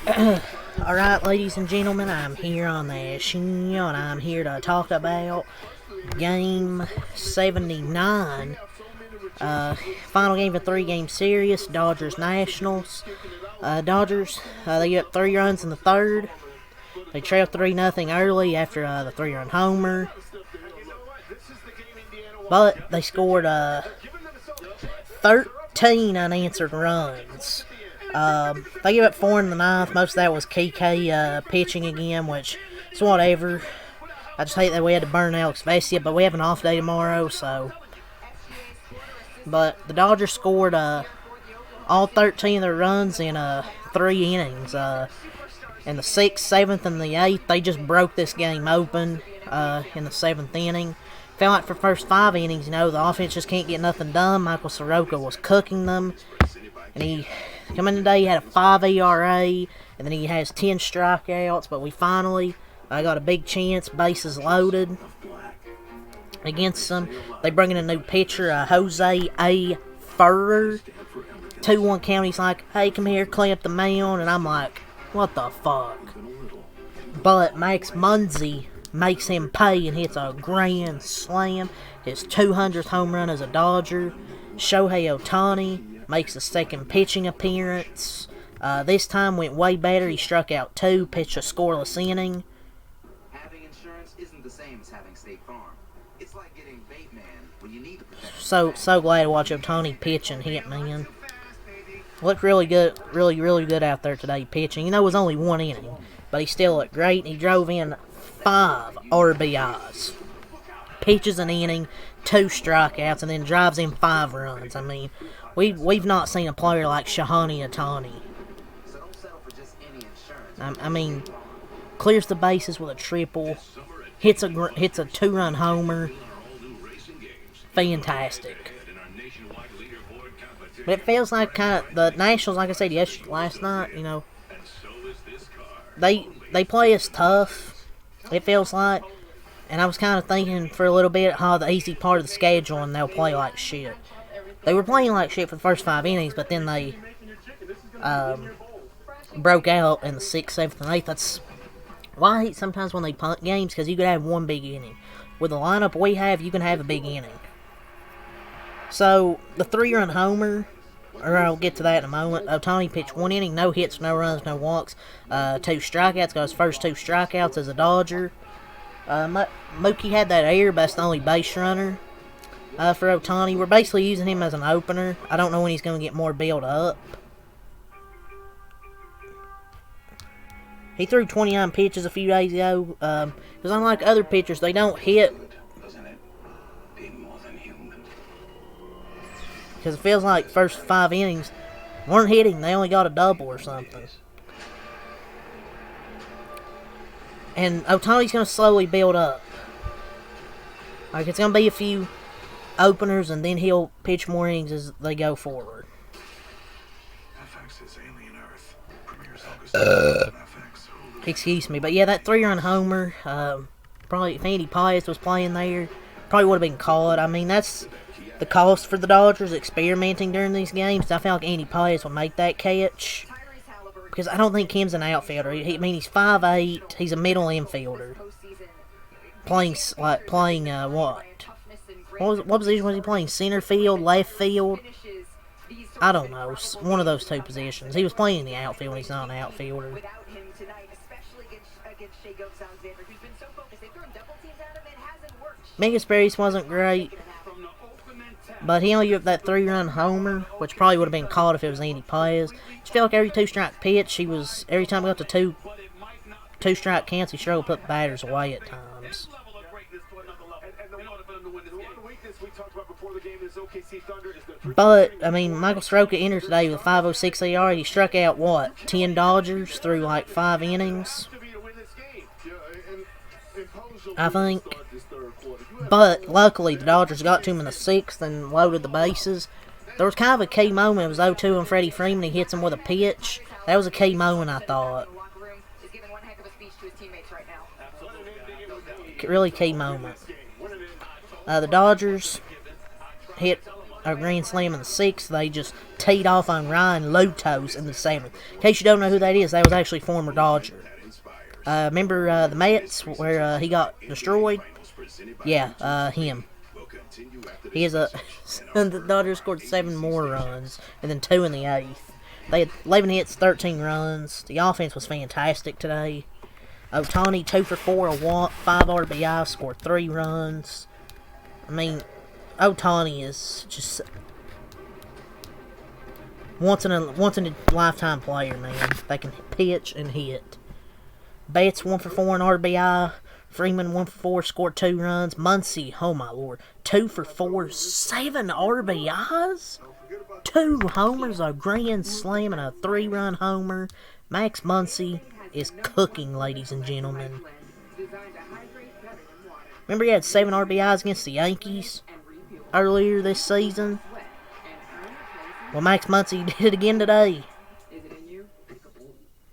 Alright, ladies and gentlemen, I'm here on the show, and I'm here to talk about Game 79. Final game of a three-game series, Dodgers-Nationals. Dodgers, they get 3 runs in the third. They trail 3-0 early after the 3-run homer. But they scored 13 unanswered runs. They gave up 4 in the ninth. Most of that was KK pitching again, which is whatever. I just hate that we had to burn Alex Vesia, but we have an off day tomorrow, so. But the Dodgers scored all 13 of their runs in 3 innings. In the 6th, 7th, and the 8th, they just broke this game open in the 7th inning. Felt like for the first 5 innings, the offense just can't get nothing done. Michael Soroka was cooking them. And he coming today, he had a 5 ERA, and then he has 10 strikeouts. But we finally got a big chance, bases loaded against them. They bring in a new pitcher, Jose A. Furrer. 2-1 count. He's like, "Hey, come here, clean up the mound," and I'm like, what the fuck? But Max Muncy makes him pay and hits a grand slam. His 200th home run as a Dodger. Shohei Ohtani makes a second pitching appearance. This time went way better. He struck out 2, pitched a scoreless inning. Having insurance isn't the same as having State Farm. It's like getting Bateman when you need to protect. So glad to watch Ohtani pitch and hit, man. Looked really good, really good out there today pitching. It was only 1 inning, but he still looked great. He drove in 5 RBIs. Pitches an inning, 2 strikeouts, and then drives in 5 runs. I mean, we've not seen a player like Shohei Ohtani. I mean, clears the bases with a triple, hits a 2-run homer. Fantastic. But it feels like kind of the Nationals, like I said last night, they play us tough. It feels like, and I was kind of thinking for a little bit how the easy part of the schedule and they'll play like shit. They were playing like shit for the first 5 innings, but then they broke out in the 6th, 7th, and 8th. That's why I hate sometimes when they punt games, because you could have 1 big inning. With the lineup we have, you can have a big inning. So, the 3-run homer, or I'll get to that in a moment. Ohtani pitched 1 inning, no hits, no runs, no walks, 2 strikeouts. Got his first 2 strikeouts as a Dodger. Mookie had that error, but that's the only base runner for Ohtani. We're basically using him as an opener. I don't know when he's going to get more built up. He threw 29 pitches a few days ago. Because unlike other pitchers, they don't hit. Because it feels like first 5 innings weren't hitting. They only got a double or something. And Ohtani's going to slowly build up. Like, it's going to be a few openers, and then he'll pitch more innings as they go forward. Excuse me. But yeah, that 3-run homer, probably if Andy Pius was playing there, probably would have been caught. I mean, that's the cost for the Dodgers experimenting during these games. I feel like Andy Pius will make that catch. Because I don't think Kim's an outfielder. He's 5'8". He's a middle infielder. Playing what? What position was he playing? Center field, left field? I don't know. One of those 2 positions. He was playing in the outfield. He's not an outfielder. Mega Space wasn't great. But he only gave up that 3-run homer, which probably would have been caught if it was Andy Pius. Just felt like every 2-strike pitch, every time we got to 2-strike counts, he struggled to put batters away at times. But, I mean, Michael Soroka entered today with a 5.06 ERA. He struck out, 10 Dodgers through like 5 innings, I think. But, luckily, the Dodgers got to him in the 6th and loaded the bases. There was kind of a key moment. It was 0-2 and Freddie Freeman. He hits him with a pitch. That was a key moment, I thought. Really key moment. The Dodgers hit a grand slam in the 6th. They just teed off on Ryan Lotos in the 7th. In case you don't know who that is, that was actually former Dodger. Remember the Mets where he got destroyed? Yeah, him. He is a. The Dodgers scored 7 more runs, and then 2 in the 8th. They had 11 hits, 13 runs. The offense was fantastic today. Ohtani 2 for 4, a walk, 5 RBI, scored 3 runs. I mean, Ohtani is just once in a lifetime player, man. They can pitch and hit. Betts 1 for 4 in RBI. Freeman 1 for 4, scored 2 runs. Muncy, oh my lord, 2 for 4, 7 RBIs, 2 homers, a grand slam, and a 3-run homer. Max Muncy is cooking, ladies and gentlemen. Remember he had 7 RBIs against the Yankees earlier this season? Well, Max Muncy did it again today.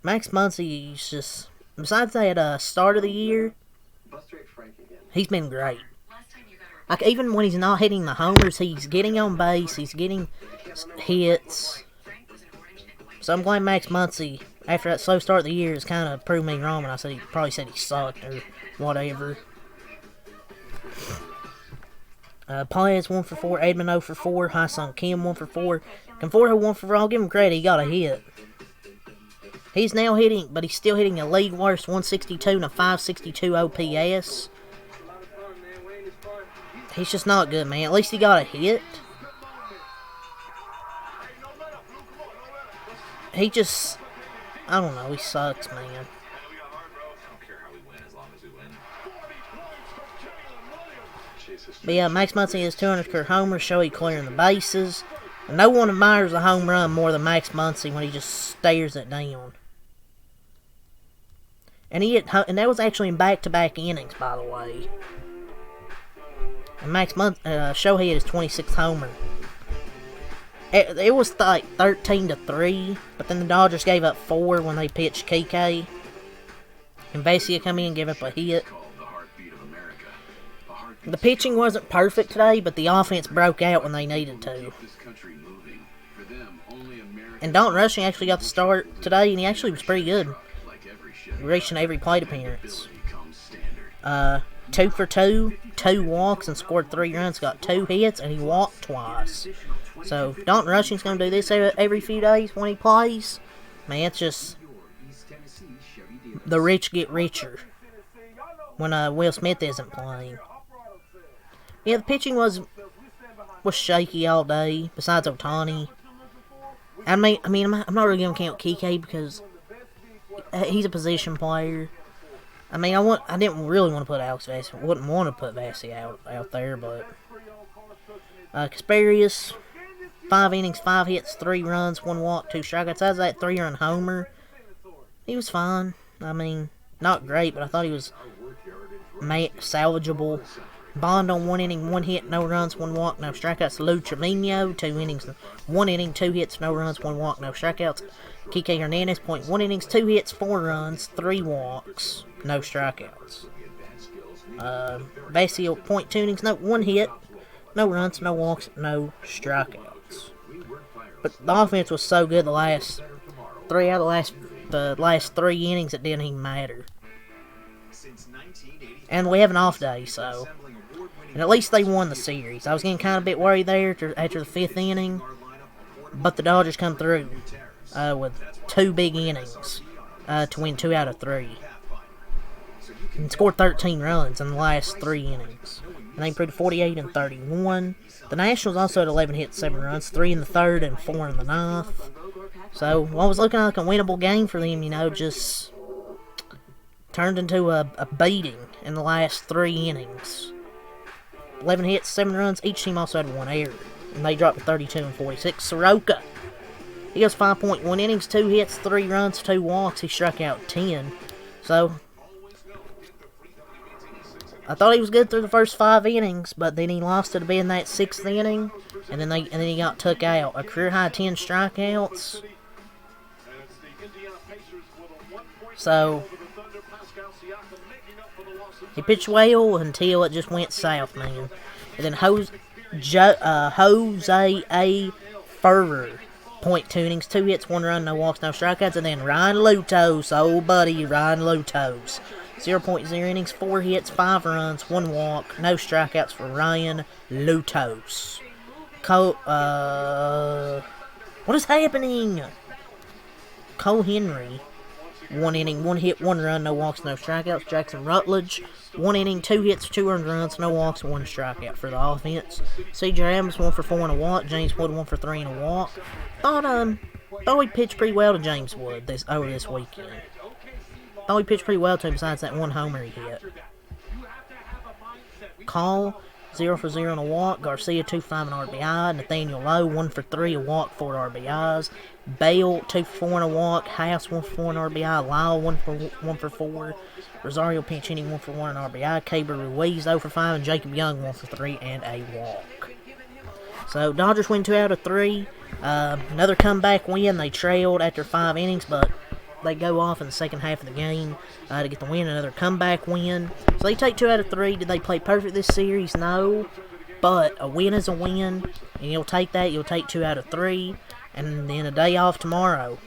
Max Muncy's just, besides that start of the year, he's been great. Like, even when he's not hitting the homers, he's getting on base, he's getting hits. So I'm glad Max Muncy, after that slow start of the year, has kind of proved me wrong when I said he sucked or whatever. Paez 1 for 4, Edman 0 for 4, Ha-Seong Kim 1 for 4, Conforto 1 for 4. I'll give him credit, he got a hit. He's now hitting, but he's still hitting a league worst 162 and a 562 OPS. He's just not good, man. At least he got a hit. He just, I don't know, he sucks, man. But yeah, Max Muncy has 200 career homers, show he clearing the bases. And no one admires a home run more than Max Muncy when he just stares it down. And that was actually in back-to-back innings, by the way. And Shohei had his 26th homer. It was like 13-3, but then the Dodgers gave up 4 when they pitched Kike. And Vesia come in and gave up a hit. The pitching wasn't perfect today, but the offense broke out when they needed to. And Dalton Rushing actually got the start today, and he actually was pretty good. Reaching every plate appearance. 2 for 2, 2 walks, and scored 3 runs. Got 2 hits, and he walked twice. So, Dalton Rushing's going to do this every few days when he plays. Man, it's just the rich get richer when Will Smith isn't playing. Yeah, the pitching was shaky all day, besides Ohtani. I mean, I'm not really going to count Kike because he's a position player. I mean, I didn't really want to put Alex Vesia. Wouldn't want to put Vesia out there, but Kasparius, 5 innings, 5 hits, 3 runs, 1 walk, 2 strikeouts. That's that 3-run homer. He was fine. I mean, not great, but I thought he was salvageable. Bond on 1 inning, 1 hit, no runs, 1 walk, no strikeouts. Lou Trevino, 2 innings, 1 inning, 2 hits, no runs, 1 walk, no strikeouts. Kike Hernandez, 1 innings, 2 hits, 4 runs, 3 walks, no strikeouts. Vesia, 2 innings, 1 hit, no runs, no walks, no strikeouts. But the offense was so good the last 3 out of the last 3 innings, it didn't even matter. And we have an off day, so. And at least they won the series. I was getting kind of a bit worried there after the 5th inning. But the Dodgers come through with 2 big innings to win 2 out of 3. And scored 13 runs in the last 3 innings. And they improved 48 and 31. The Nationals also had 11 hits, 7 runs, 3 in the 3rd and 4 in the 9th. So what was looking like a winnable game for them, just turned into a beating in the last 3 innings. 11 hits, 7 runs. Each team also had 1 error. And they dropped to 32 and 46. Soroka, he goes 5.1 innings, 2 hits, 3 runs, 2 walks. He struck out 10. So, I thought he was good through the first 5 innings, but then he lost it a bit in that 6th inning. And then he got took out. A career high 10 strikeouts. So, he pitched well until it just went south, man. And then Jose A. Ferrer. 0.2 innings, 2 hits, 1 run, no walks, no strikeouts. And then Ryan Lutos, old buddy Ryan Lutos. 0.0 innings, 4 hits, 5 runs, 1 walk, no strikeouts for Ryan Lutos. What is happening? Cole Henry, 1 inning, 1 hit, 1 run, no walks, no strikeouts. Jackson Rutledge, 1 inning, 2 hits, 2 earned runs, no walks, 1 strikeout for the offense. C.J. Adams, 1 for 4 and a walk. James Wood, 1 for 3 and a walk. Thought he pitched pretty well to James Wood over this weekend. Thought he pitched pretty well to him besides that 1 homer he hit. Call, 0 for 0 and a walk. Garcia, 2 for 5 and RBI. Nathaniel Lowe, 1 for 3, a walk, 4 RBIs. Bale, 2 for 4 and a walk. House, 1 for 4 and RBI. Lyle, 1 for 4. Rosario pinch hitting, 1 for 1 and RBI. Caber Ruiz, 0 for 5. And Jacob Young, 1 for 3 and a walk. So, Dodgers win 2 out of 3. Another comeback win. They trailed after 5 innings, but they go off in the second half of the game to get the win. Another comeback win. So they take 2 out of 3. Did they play perfect this series? No. But a win is a win, and you'll take that. You'll take 2 out of 3. And then a day off tomorrow,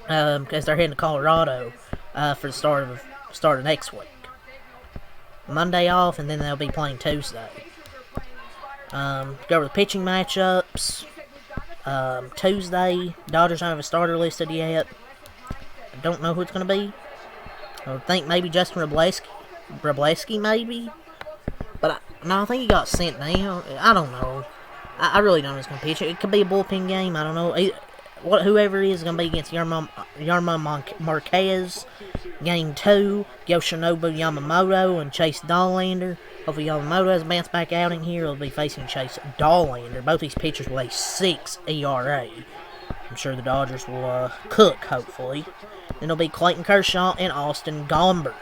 because they're heading to Colorado for the start of next week. Monday off, and then they'll be playing Tuesday. Go over the pitching matchups. Tuesday, Dodgers don't have a starter listed yet. I don't know who it's going to be. I would think maybe Justin Wroblewski maybe. But I think he got sent down. I don't know. I really don't know who's going to pitch. It could be a bullpen game. I don't know. Whoever it is going to be against Yerman Marquez. Game 2, Yoshinobu Yamamoto and Chase Dollander. Hopefully Yamamoto has a bounce back outing here. He'll be facing Chase Dollander. Both these pitchers with a 6 ERA. I'm sure the Dodgers will cook, hopefully. Then it'll be Clayton Kershaw and Austin Gomber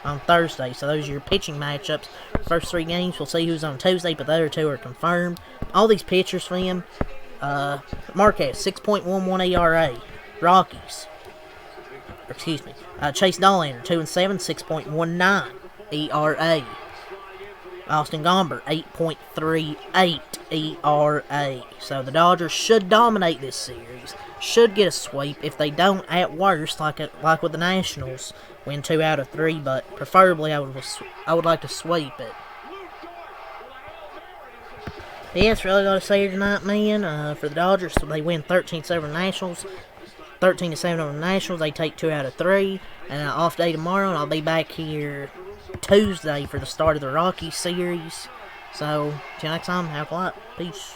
on Thursday. So those are your pitching matchups. First 3 games, we'll see who's on Tuesday, but the other 2 are confirmed. All these pitchers for him. Marquez, 6.11 ERA. Rockies. Chase Dollander, 2-7, 6.19 ERA. Austin Gomber, 8.38 ERA. So the Dodgers should dominate this series. Should get a sweep. If they don't, at worst, like with the Nationals, win 2 out of 3. But preferably, I would like to sweep it. Yeah, that's really all to say here tonight, man. For the Dodgers, so they win 13-7 over the Nationals. 13-7 over the Nationals. They take 2 out of 3. And an off day tomorrow, and I'll be back here Tuesday for the start of the Rockies series. So, till next time, have a lot. Peace.